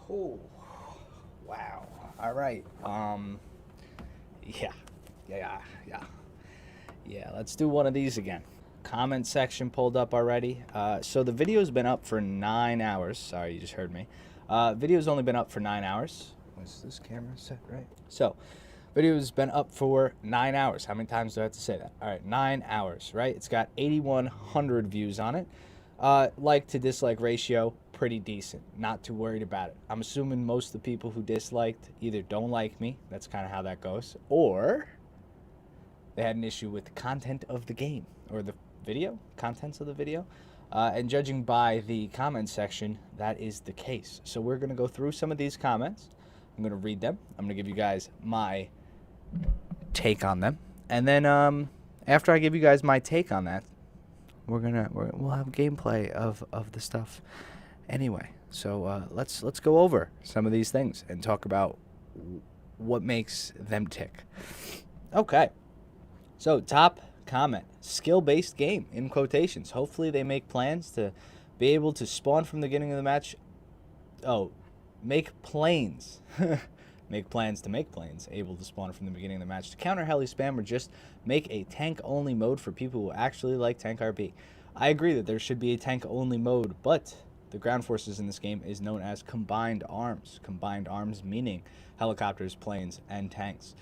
Oh, wow. All right. Yeah, yeah, yeah, yeah. Let's do one of these again. Comment section pulled up already. So the video's been up for 9 hours. Sorry, you just heard me. Video's only been up for 9 hours. Was this camera set right? So, video's been up for 9 hours. How many times do I have to say that? All right, 9 hours, right? It's got 8,100 views on it. Like to dislike ratio, pretty decent. Not too worried about it. I'm assuming most of the people who disliked either don't like me, that's kind of how that goes, or they had an issue with the content of the game or the video, contents of the video. And judging by the comment section, that is the case. So we're going to go through some of these comments. I'm going to read them. I'm going to give you guys my take on them. And then after I give you guys my take on that, we'll have gameplay of the stuff anyway. So let's go over some of these things and talk about what makes them tick. Okay. So top comment, skill-based game in quotations. Hopefully they make plans to be able to spawn from the beginning of the match. Oh, make planes. Make plans to make planes able to spawn from the beginning of the match to counter heli spam, or just make a tank-only mode for people who actually like tank RP. I agree that there should be a tank-only mode, but the ground forces in this game is known as combined arms. Combined arms meaning helicopters, planes, and tanks.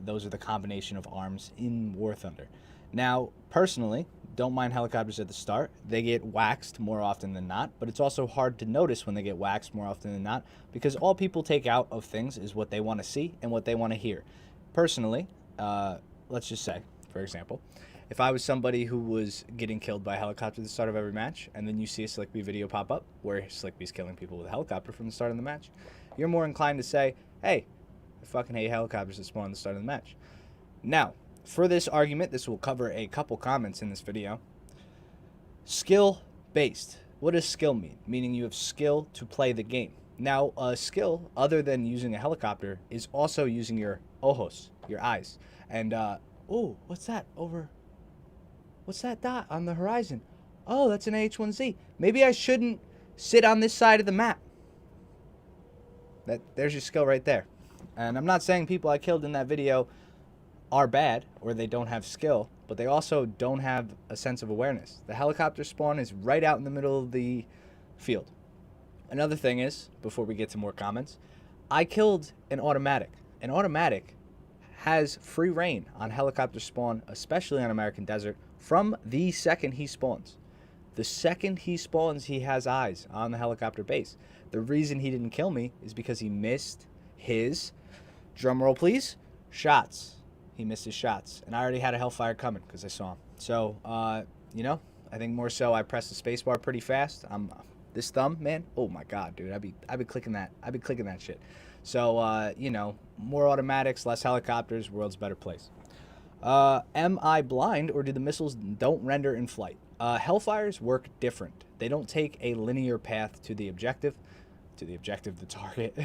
Those are the combination of arms in War Thunder. Now, personally, don't mind helicopters at the start. They get waxed more often than not, but it's also hard to notice when they get waxed more often than not, because all people take out of things is what they want to see and what they want to hear. Personally, let's just say, for example, if I was somebody who was getting killed by a helicopter at the start of every match, and then you see a SlickB video pop up where SlickB's killing people with a helicopter from the start of the match, you're more inclined to say, hey, I fucking hate helicopters that spawn at the start of the match. Now, for this argument, this will cover a couple comments in this video. Skill-based. What does skill mean? Meaning you have skill to play the game. Now, a skill, other than using a helicopter, is also using your ojos, your eyes. And, oh, what's that over? What's that dot on the horizon? Oh, that's an H1Z. Maybe I shouldn't sit on this side of the map. There's your skill right there. And I'm not saying people I killed in that video are bad or they don't have skill, but they also don't have a sense of awareness. The helicopter spawn is right out in the middle of the field. Another thing is, before we get to more comments, I killed an automatic. An automatic has free reign on helicopter spawn, especially on American Desert, from the second he spawns. The second he spawns, he has eyes on the helicopter base. The reason he didn't kill me is because he missed his, drumroll please, shots. He missed his shots. And I already had a Hellfire coming because I saw him. So, you know, I think more so I pressed the spacebar pretty fast. This thumb, man, oh my God, dude, I'd be clicking that. I'd be clicking that shit. So, you know, more automatics, less helicopters, world's better place. Am I blind, or do the missiles don't render in flight? Hellfires work different. They don't take a linear path to the objective, the target.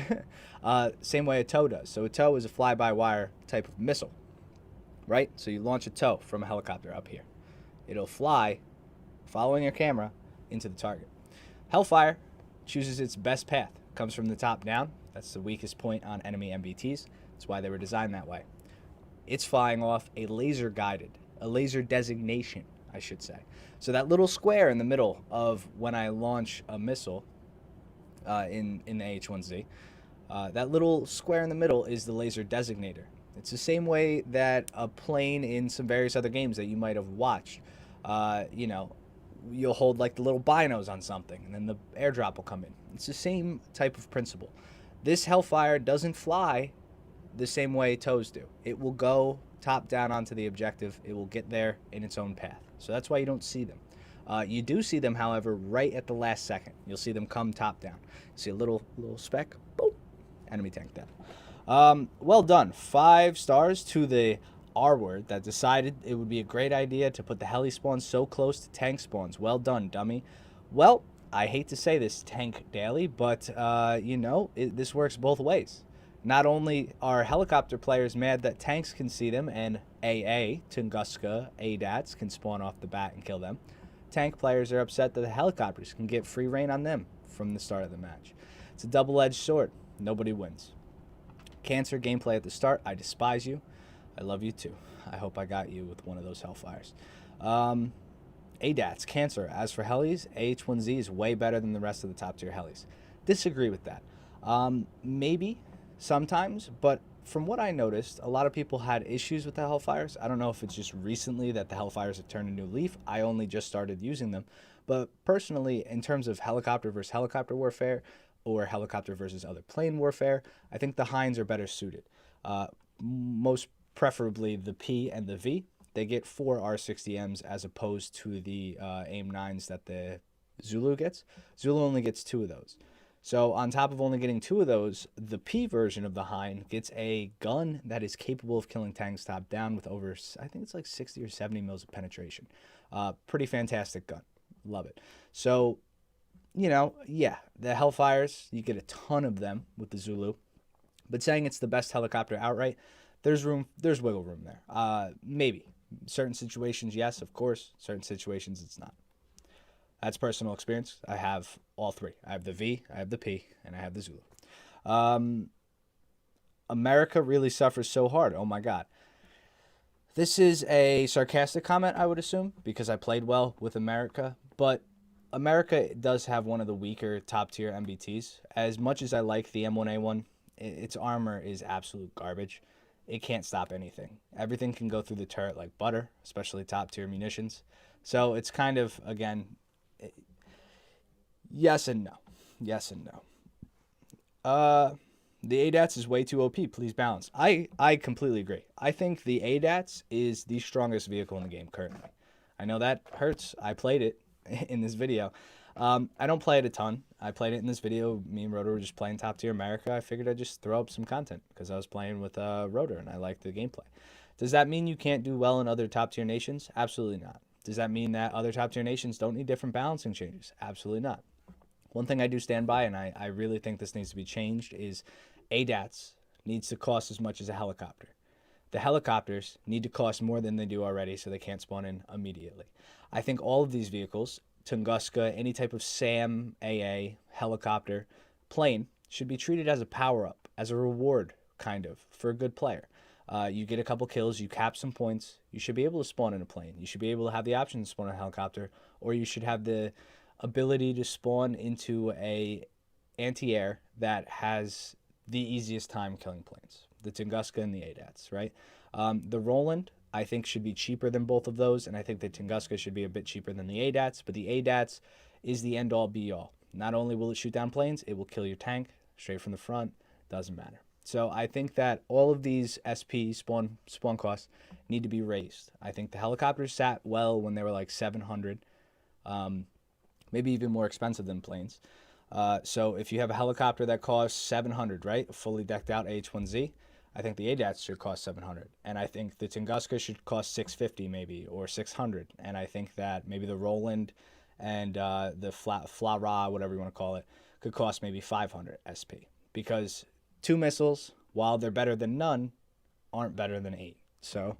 Same way a TOW does. So a TOW is a fly-by-wire type of missile, right? So you launch a TOW from a helicopter up here. It'll fly, following your camera, into the target. Hellfire chooses its best path. Comes from the top down. That's the weakest point on enemy MBTs. That's why they were designed that way. It's flying off a laser designation, I should say. So that little square in the middle of when I launch a missile in the H1Z, that little square in the middle is the laser designator. It's the same way that a plane in some various other games that you might have watched, you know, you'll hold like the little binos on something and then the airdrop will come in. It's the same type of principle. This Hellfire doesn't fly the same way TOWs do. It will go top down onto the objective. It will get there in its own path. So that's why you don't see them. You do see them, however, right at the last second. You'll see them come top down. See a little speck, boom, enemy tank death. Well done. 5 stars to the R word that decided it would be a great idea to put the heli spawns so close to tank spawns. Well done, dummy. Well, I hate to say this, Tank Daily, but, you know, this works both ways. Not only are helicopter players mad that tanks can see them and AA, Tunguska, ADATs can spawn off the bat and kill them, tank players are upset that the helicopters can get free reign on them from the start of the match. It's a double-edged sword. Nobody wins. Cancer gameplay at the start. I despise you. I love you too. I hope I got you with one of those Hellfires. ADATs, Cancer. As for Helis, AH1Z is way better than the rest of the top tier Helis. Disagree with that. Maybe, sometimes, but from what I noticed, a lot of people had issues with the Hellfires. I don't know if it's just recently that the Hellfires have turned a new leaf. I only just started using them. But personally, in terms of helicopter versus helicopter warfare, or helicopter versus other plane warfare, I think the Hinds are better suited. Most preferably the P and the V. They get 4 R60Ms as opposed to the AIM-9s that the Zulu gets. Zulu only gets 2 of those. So on top of only getting 2 of those, the P version of the Hind gets a gun that is capable of killing tanks top down with over, I think it's like 60 or 70 mils of penetration. Pretty fantastic gun. Love it. So, you know, yeah, the Hellfires, you get a ton of them with the Zulu. But saying it's the best helicopter outright, there's wiggle room there. Maybe. Certain situations, yes, of course. Certain situations, it's not. That's personal experience. I have all 3. I have the V, I have the P, and I have the Zulu. America really suffers so hard. Oh my God. This is a sarcastic comment, I would assume, because I played well with America. But America does have one of the weaker top tier MBTs. As much as I like the M1A1, its armor is absolute garbage. It can't stop anything. Everything can go through the turret like butter, especially top tier munitions. So it's kind of, again, yes and no. Yes and no. The ADATS is way too OP. Please balance. I completely agree. I think the ADATS is the strongest vehicle in the game currently. I know that hurts. I played it in this video. I don't play it a ton. I played it in this video. Me and Rotor were just playing top tier America. I figured I'd just throw up some content because I was playing with Rotor and I liked the gameplay. Does that mean you can't do well in other top tier nations? Absolutely not. Does that mean that other top tier nations don't need different balancing changes? Absolutely not. One thing I do stand by, and I really think this needs to be changed, is ADATS needs to cost as much as a helicopter. The helicopters need to cost more than they do already so they can't spawn in immediately. I think all of these vehicles, Tunguska, any type of SAM, AA, helicopter, plane, should be treated as a power-up, as a reward, kind of, for a good player. You get a couple kills, you cap some points, you should be able to spawn in a plane. You should be able to have the option to spawn in a helicopter, or you should have the ability to spawn into a anti-air that has the easiest time killing planes. The Tunguska and the ADATS, right? The Roland, I think, should be cheaper than both of those, and I think the Tunguska should be a bit cheaper than the ADATS, but the ADATS is the end-all, be-all. Not only will it shoot down planes, it will kill your tank straight from the front. Doesn't matter. So I think that all of these SP spawn costs need to be raised. I think the helicopters sat well when they were like 700, maybe even more expensive than planes. So if you have a helicopter that costs 700, right, a fully decked out H1Z, I think the ADATS should cost 700, and I think the Tunguska should cost 650 maybe, or 600, and I think that maybe the Roland and the Flara, whatever you want to call it, could cost maybe 500 SP, because 2 missiles, while they're better than none, aren't better than 8. So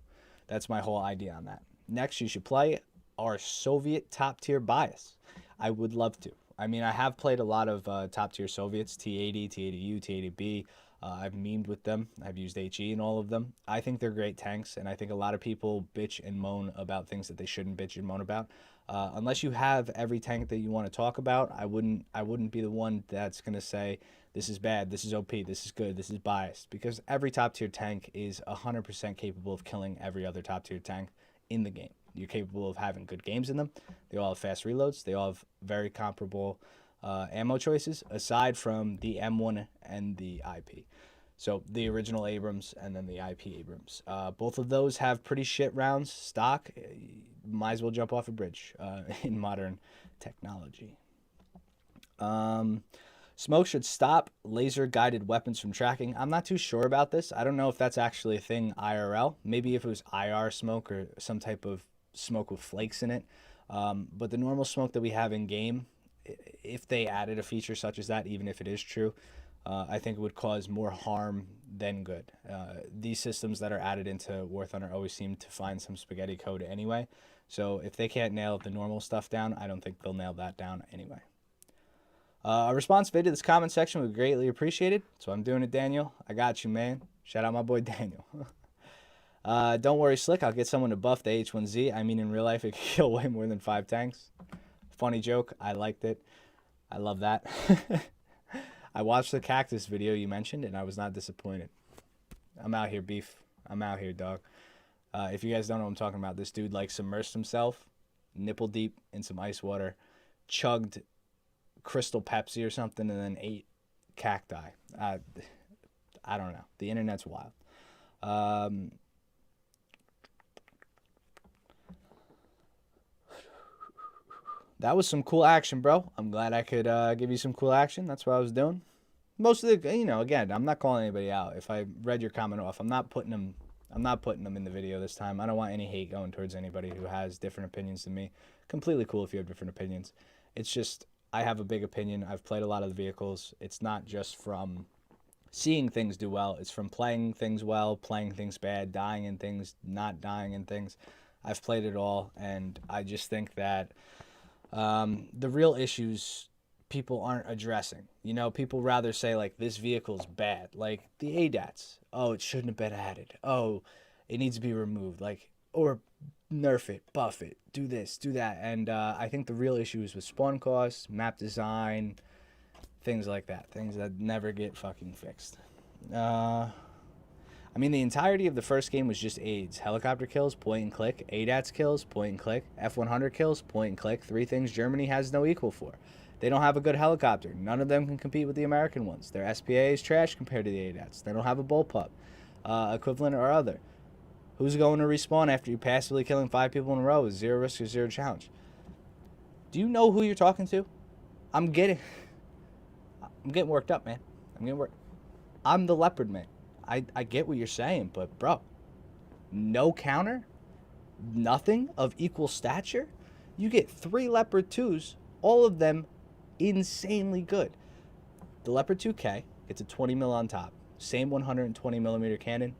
that's my whole idea on that. Next, you should play our Soviet top tier bias. I would love to. I mean, I have played a lot of top tier Soviets, T80, T80U, T80B. I've memed with them. I've used HE in all of them. I think they're great tanks, and I think a lot of people bitch and moan about things that they shouldn't bitch and moan about. Unless you have every tank that you want to talk about, I wouldn't be the one that's going to say, this is bad, this is OP, this is good, this is biased. Because every top tier tank is 100% capable of killing every other top tier tank in the game. You're capable of having good games in them. They all have fast reloads. They all have very comparable ammo choices, aside from the M1 and the IP. So the original Abrams and then the IP Abrams. Both of those have pretty shit rounds stock. Might as well jump off a bridge in modern technology. Smoke should stop laser-guided weapons from tracking. I'm not too sure about this. I don't know if that's actually a thing IRL. Maybe if it was IR smoke or some type of smoke with flakes in it. But the normal smoke that we have in game, if they added a feature such as that, even if it is true, I think it would cause more harm than good. These systems that are added into War Thunder always seem to find some spaghetti code anyway. So if they can't nail the normal stuff down, I don't think they'll nail that down anyway. A response video to this comment section would be greatly appreciated. So I'm doing it, Daniel. I got you, man. Shout out my boy Daniel. Don't worry, Slick. I'll get someone to buff the H1Z. I mean, in real life, it can kill way more than 5 tanks. Funny joke. I liked it. I love that. I watched the cactus video you mentioned, and I was not disappointed. I'm out here, beef. I'm out here, dog. If you guys don't know what I'm talking about, this dude, like, submersed himself nipple deep in some ice water, chugged Crystal Pepsi or something, and then ate cacti. I don't know. The internet's wild. That was some cool action, bro. I'm glad I could give you some cool action. That's what I was doing. Most of the, again, I'm not calling anybody out. If I read your comment off, I'm not putting them in the video this time. I don't want any hate going towards anybody who has different opinions than me. Completely cool if you have different opinions. It's just, I have a big opinion. I've played a lot of the vehicles. It's not just from seeing things do well. It's from playing things well, playing things bad, dying in things, not dying in things. I've played it all, and I just think that the real issues people aren't addressing. People rather say, like, this vehicle's bad. Like, the ADATs. Oh, it shouldn't have been added. Oh, it needs to be removed. Like, or nerf it, buff it, do this, do that. And I think the real issue is with spawn costs, map design, things like that. Things that never get fucking fixed. I mean, the entirety of the first game was just AIDS. Helicopter kills, point and click. ADATs kills, point and click. F-100 kills, point and click. 3 things Germany has no equal for. They don't have a good helicopter. None of them can compete with the American ones. Their SPA is trash compared to the ADATs. They don't have a bullpup, equivalent or other. Who's going to respawn after you passively killing 5 people in a row with 0 risk or 0 challenge? Do you know who you're talking to? I'm getting worked up, man. I'm the leopard, man. I get what you're saying, but bro, no counter, nothing of equal stature. You get 3 Leopard 2s, all of them insanely good. The Leopard 2K gets a 20 mil on top, same 120 millimeter cannon.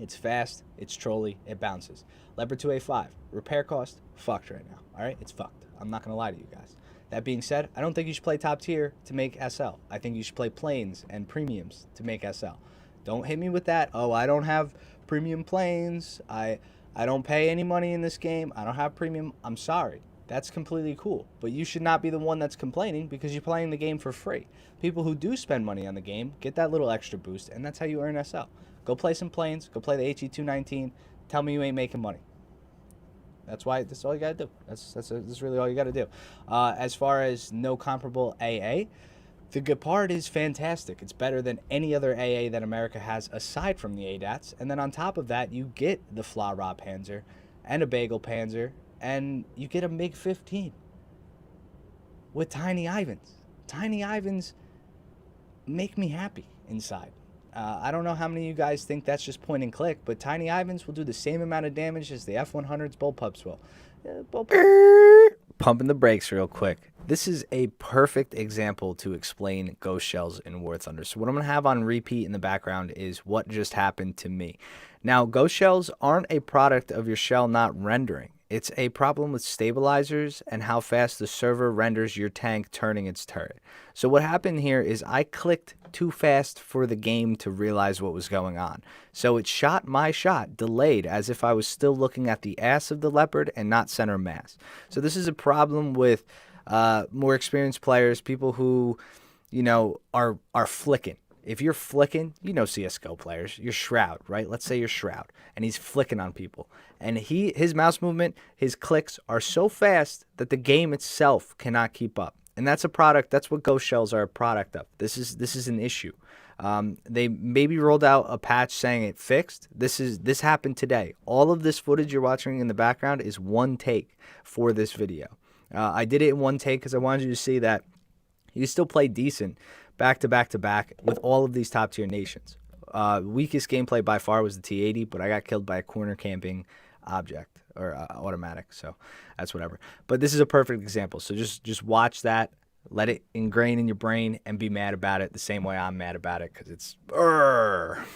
It's fast, it's trolly, it bounces. Leopard 2A5, repair cost, fucked right now. All right, it's fucked. I'm not gonna lie to you guys. That being said, I don't think you should play top tier to make SL. I think you should play planes and premiums to make SL. Don't hit me with that. Oh, I don't have premium planes. I don't pay any money in this game. I don't have premium. I'm sorry. That's completely cool. But you should not be the one that's complaining because you're playing the game for free. People who do spend money on the game get that little extra boost, and that's how you earn SL. Go play some planes. Go play the HE219. Tell me you ain't making money. That's all you got to do. That's really all you got to do. As far as no comparable AA, the Gepard is fantastic. It's better than any other AA that America has aside from the ADATs. And then on top of that, you get the Fla-Ra Panzer and a Bagel Panzer, and you get a MiG-15 with Tiny Ivans. Tiny Ivans make me happy inside. I don't know how many of you guys think that's just point and click, but Tiny Ivans will do the same amount of damage as the F-100's bullpups will. Pumping the brakes real quick. This is a perfect example to explain Ghost Shells in War Thunder. So what I'm going to have on repeat in the background is what just happened to me. Now, Ghost Shells aren't a product of your shell not rendering. It's a problem with stabilizers and how fast the server renders your tank turning its turret. So what happened here is I clicked too fast for the game to realize what was going on. So it shot my shot delayed as if I was still looking at the ass of the Leopard and not center mass. So this is a problem with more experienced players, people who, are flicking. If you're flicking, CSGO players, you're Shroud, right? Let's say you're Shroud, and he's flicking on people. And his mouse movement, his clicks are so fast that the game itself cannot keep up. And that's what Ghost Shells are a product of. This is an issue. They maybe rolled out a patch saying it fixed. This happened today. All of this footage you're watching in the background is one take for this video. I did it in one take because I wanted you to see that you can still play decent back to back to back with all of these top tier nations. Weakest gameplay by far was the T80, but I got killed by a corner camping object or automatic, so that's whatever. But this is a perfect example. So just watch that, let it ingrain in your brain, and be mad about it the same way I'm mad about it because it's.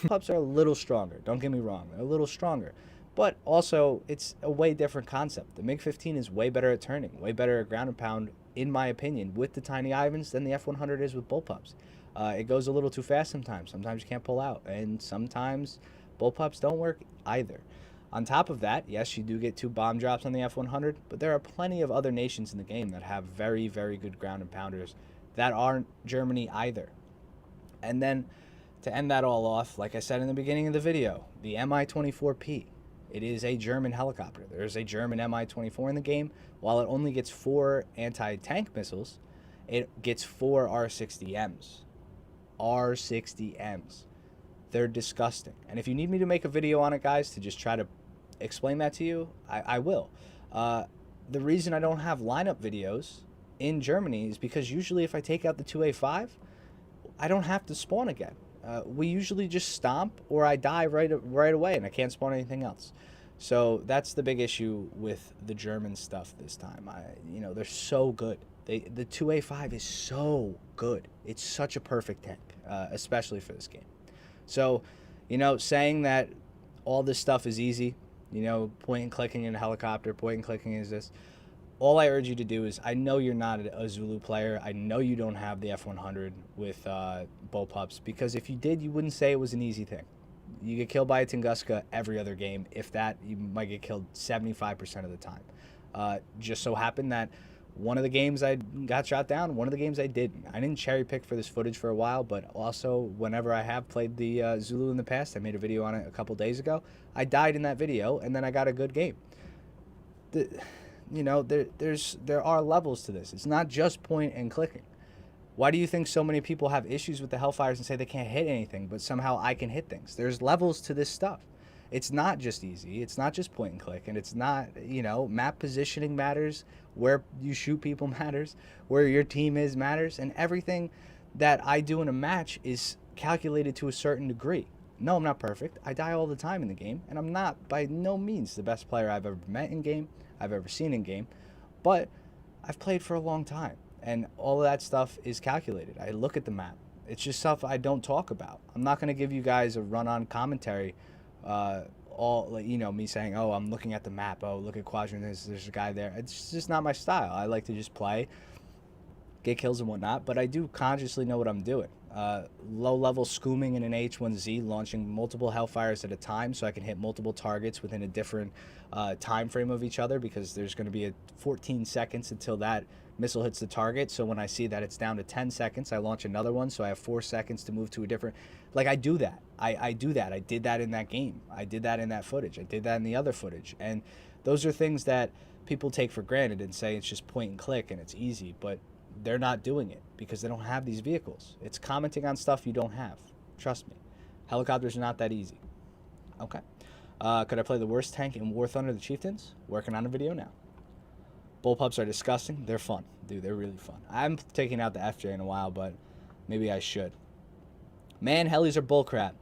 Pups are a little stronger. Don't get me wrong, they're a little stronger. But also, it's a way different concept. The MiG-15 is way better at turning, way better at ground and pound, in my opinion, with the Tiny Ivans than the F100 is with bullpups. It goes a little too fast sometimes. Sometimes you can't pull out, and sometimes bullpups don't work either. On top of that, yes, you do get 2 bomb drops on the F100, but there are plenty of other nations in the game that have very, very good ground and pounders that aren't Germany either. And then to end that all off, like I said in the beginning of the video, the Mi-24P. It is a German helicopter. There's a German Mi-24 in the game. While it only gets 4 anti-tank missiles, it gets 4 R-60Ms. R-60Ms. They're disgusting. And if you need me to make a video on it, guys, to just try to explain that to you, I will. The reason I don't have lineup videos in Germany is because usually if I take out the 2A5, I don't have to spawn again. We usually just stomp or I die right away and I can't spawn anything else. So that's the big issue with the German stuff this time. They're so good. The 2A5 is so good. It's such a perfect tank, especially for this game. So, saying that all this stuff is easy, point and clicking in a helicopter, point and clicking is this. All I urge you to do is, I know you're not a Zulu player. I know you don't have the F100 with bullpups, because if you did, you wouldn't say it was an easy thing. You get killed by a Tunguska every other game. If that, you might get killed 75% of the time. Just so happened that one of the games I got shot down, one of the games I didn't. I didn't cherry pick for this footage for a while, but also whenever I have played the Zulu in the past, I made a video on it a couple days ago. I died in that video, and then I got a good game. There are levels to this. It's not just point and clicking. Why do you think so many people have issues with the Hellfires and say they can't hit anything, but somehow I can hit things? There's levels to this stuff. It's not just easy. It's not just point and click, and it's not, map positioning matters. Where you shoot people matters. Where your team is matters, and everything that I do in a match is calculated to a certain degree. No, I'm not perfect. I die all the time in the game, and I'm not by no means the best player I've ever met in game, I've ever seen in game, but I've played for a long time, and all of that stuff is calculated. I look at the map. It's just stuff I don't talk about. I'm not going to give you guys a run-on commentary, me saying, oh, I'm looking at the map, oh, look at quadrant, there's a guy there. It's just not my style. I like to just play, get kills and whatnot, but I do consciously know what I'm doing. Low-level scooming in an H1Z, launching multiple Hellfires at a time so I can hit multiple targets within a different time frame of each other, because there's going to be 14 seconds until that missile hits the target. So when I see that it's down to 10 seconds, I launch another one, so I have 4 seconds to move to a different... I do that. I do that. I did that in that game. I did that in that footage. I did that in the other footage. And those are things that people take for granted and say it's just point and click and it's easy, but they're not doing it because they don't have these vehicles. It's commenting on stuff you don't have. Trust me. Helicopters are not that easy. Okay. Could I play the worst tank in War Thunder, the Chieftains? Working on a video now. Bullpups are disgusting. They're fun. Dude, they're really fun. I haven't taken out the FJ in a while, but maybe I should. Man, helis are bullcrap.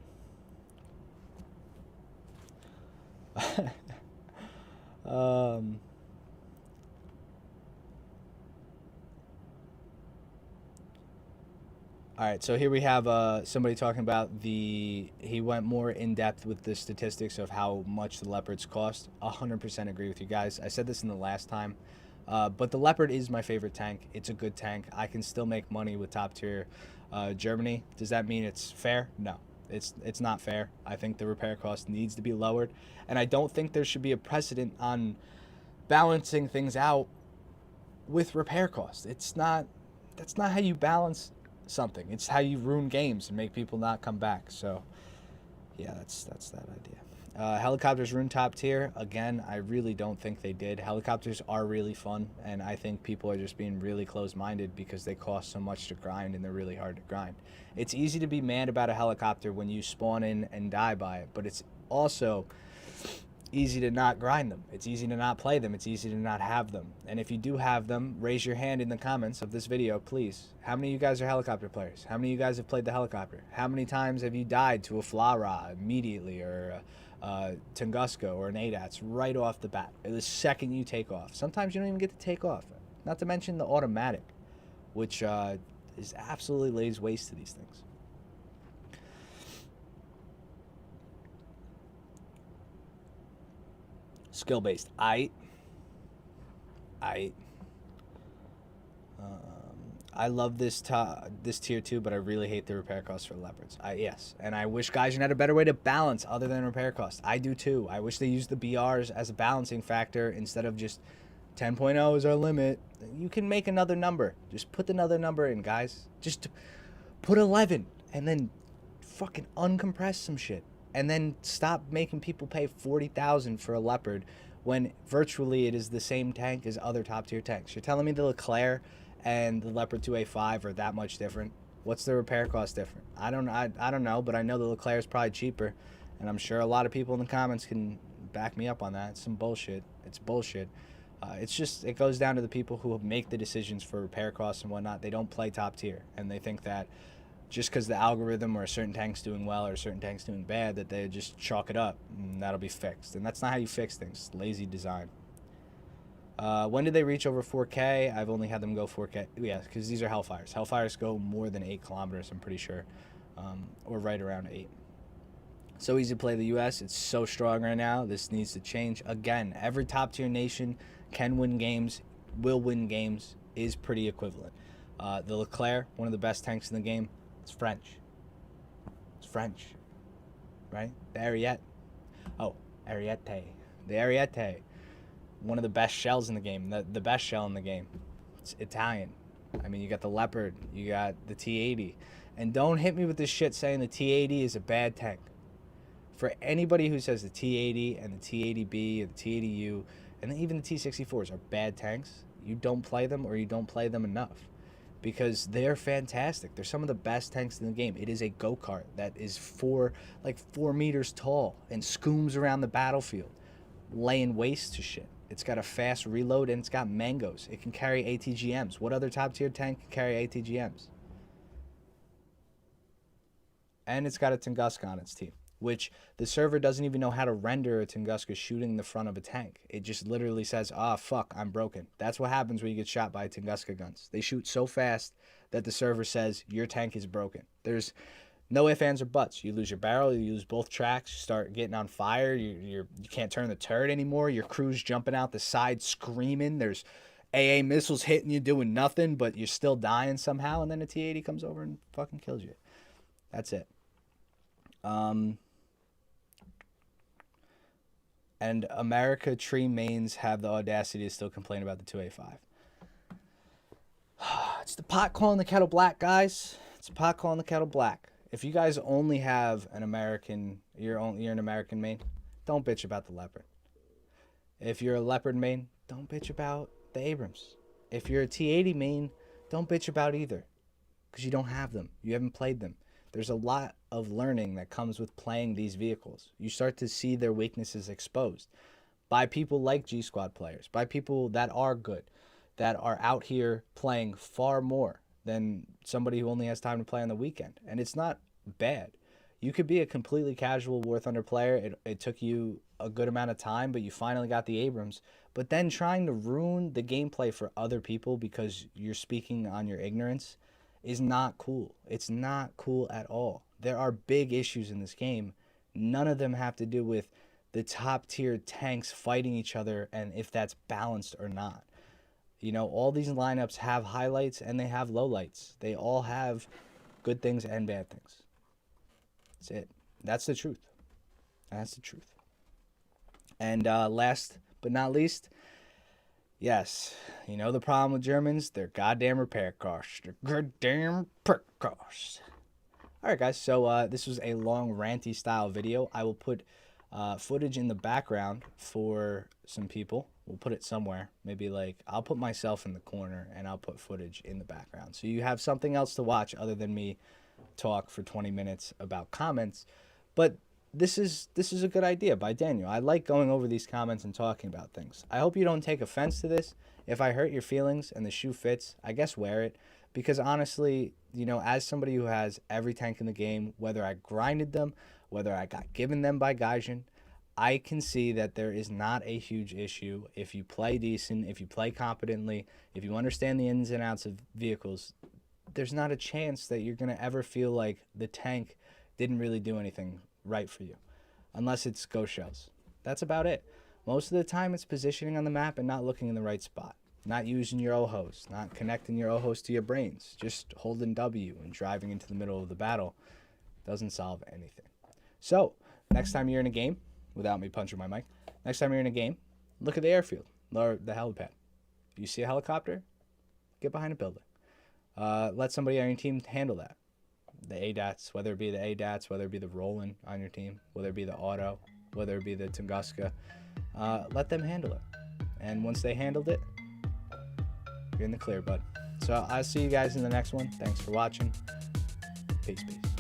Alright, so here we have somebody talking about he went more in depth with the statistics of how much the Leopards cost. 100% agree with you guys. I said this in the last time, but the Leopard is my favorite tank. It's a good tank. I can still make money with top tier Germany. Does that mean it's fair? No, it's not fair. I think the repair cost needs to be lowered, and I don't think there should be a precedent on balancing things out with repair costs. That's not how you balance something. It's how you ruin games and make people not come back. So yeah, that's that idea. Helicopters ruined top tier. Again, I really don't think they did. Helicopters are really fun, and I think people are just being really closed-minded because they cost so much to grind and they're really hard to grind. It's easy to be mad about a helicopter when you spawn in and die by it, but it's also easy to not grind them. It's easy to not play them. It's easy to not have them. And if you do have them, raise your hand in the comments of this video, please. How many of you guys are helicopter players? How many of you guys have played the helicopter? How many times have you died to a Flara immediately, or Tunguska or an ADATS right off the bat, the second you take off? Sometimes you don't even get to take off. Not to mention the automatic, which is absolutely lays waste to these things. Skill-based. I I love this tier 2, but I really hate the repair costs for leopards. Yes, and I wish Gaijin had a better way to balance other than repair cost. I do too. I wish they used the BRs as a balancing factor instead of just 10.0 is our limit. You can make another number. Just put another number in, guys. Just put 11 and then fucking uncompress some shit. And then stop making people pay 40,000 for a leopard when virtually it is the same tank as other top tier tanks. You're telling me the Leclerc and the Leopard 2A5 are that much different? What's the repair cost different? I don't know, but I know the Leclerc is probably cheaper, and I'm sure a lot of people in the comments can back me up on that. It's some bullshit. It's bullshit. It's just, it goes down to the people who make the decisions for repair costs and whatnot. They don't play top tier, and they think that just because the algorithm or a certain tank's doing well or a certain tank's doing bad, that they just chalk it up and that'll be fixed. And that's not how you fix things. Lazy design. When did they reach over 4K? I've only had them go 4K. Yeah, because these are Hellfires. Hellfires go more than 8 kilometers, I'm pretty sure. Or right around 8. So easy to play the US. It's so strong right now. This needs to change. Again, every top tier nation can win games, will win games, is pretty equivalent. The Leclerc, one of the best tanks in the game, it's French. It's French. Right? The Ariete. Oh, Ariete. The Ariete. One of the best shells in the game, the best shell in the game. It's Italian. I mean, you got the Leopard, you got the T80. And don't hit me with this shit saying the T80 is a bad tank. For anybody who says the T80 and the T80B or the T80U and even the T64s are bad tanks, you don't play them or you don't play them enough. Because they're fantastic. They're some of the best tanks in the game. It is a go-kart that is 4 meters tall and scooms around the battlefield, laying waste to shit. It's got a fast reload, and it's got mangoes. It can carry ATGMs. What other top-tier tank can carry ATGMs? And it's got a Tunguska on its team, which the server doesn't even know how to render a Tunguska shooting the front of a tank. It just literally says, fuck, I'm broken. That's what happens when you get shot by Tunguska guns. They shoot so fast that the server says, your tank is broken. There's no ifs, ands, or buts. You lose your barrel, you lose both tracks, you start getting on fire, you can't turn the turret anymore, your crew's jumping out the side screaming, there's AA missiles hitting you doing nothing, but you're still dying somehow, and then a T-80 comes over and fucking kills you. That's it. And America tree mains have the audacity to still complain about the 2A5. It's the pot calling the kettle black, guys. It's the pot calling the kettle black. If you guys only have an American, you're an American main, don't bitch about the Leopard. If you're a Leopard main, don't bitch about the Abrams. If you're a T-80 main, don't bitch about either, because you don't have them. You haven't played them. There's a lot of learning that comes with playing these vehicles. You start to see their weaknesses exposed by people like G Squad players, by people that are good, that are out here playing far more than somebody who only has time to play on the weekend. And it's not bad. You could be a completely casual War Thunder player. It took you a good amount of time, but you finally got the Abrams. But then trying to ruin the gameplay for other people because you're speaking on your ignorance is not cool. It's not cool at all. There are big issues in this game. None of them have to do with the top tier tanks fighting each other and if that's balanced or not. You know, all these lineups have highlights and they have lowlights. They all have good things and bad things. That's it. That's the truth. That's the truth. And last but not least, yes, you know the problem with Germans? Their goddamn repair costs. Their goddamn repair costs. Alright guys, so this was a long ranty style video. I will put footage in the background for some people. We'll put it somewhere. Maybe I'll put myself in the corner and I'll put footage in the background. So you have something else to watch other than me talk for 20 minutes about comments. But this is a good idea by Daniel. I like going over these comments and talking about things. I hope you don't take offense to this. If I hurt your feelings and the shoe fits, I guess wear it. Because honestly, you know, as somebody who has every tank in the game, whether I grinded them, whether I got given them by Gaijin, I can see that there is not a huge issue if you play decent, if you play competently, if you understand the ins and outs of vehicles. There's not a chance that you're going to ever feel like the tank didn't really do anything right for you, unless it's ghost shells. That's about it. Most of the time it's positioning on the map and not looking in the right spot. not using your O-host, not connecting your O-host to your brains, just holding W and driving into the middle of the battle doesn't solve anything. So, next time you're in a game, without me punching my mic, next time you're in a game, look at the airfield or the helipad. You see a helicopter? Get behind a building. Let somebody on your team handle that. The ADATs, whether it be the ADATs, whether it be the Roland on your team, whether it be the Auto, whether it be the Tunguska, let them handle it. And once they handled it, you're in the clear, bud. So I'll see you guys in the next one. Thanks for watching. Peace, peace.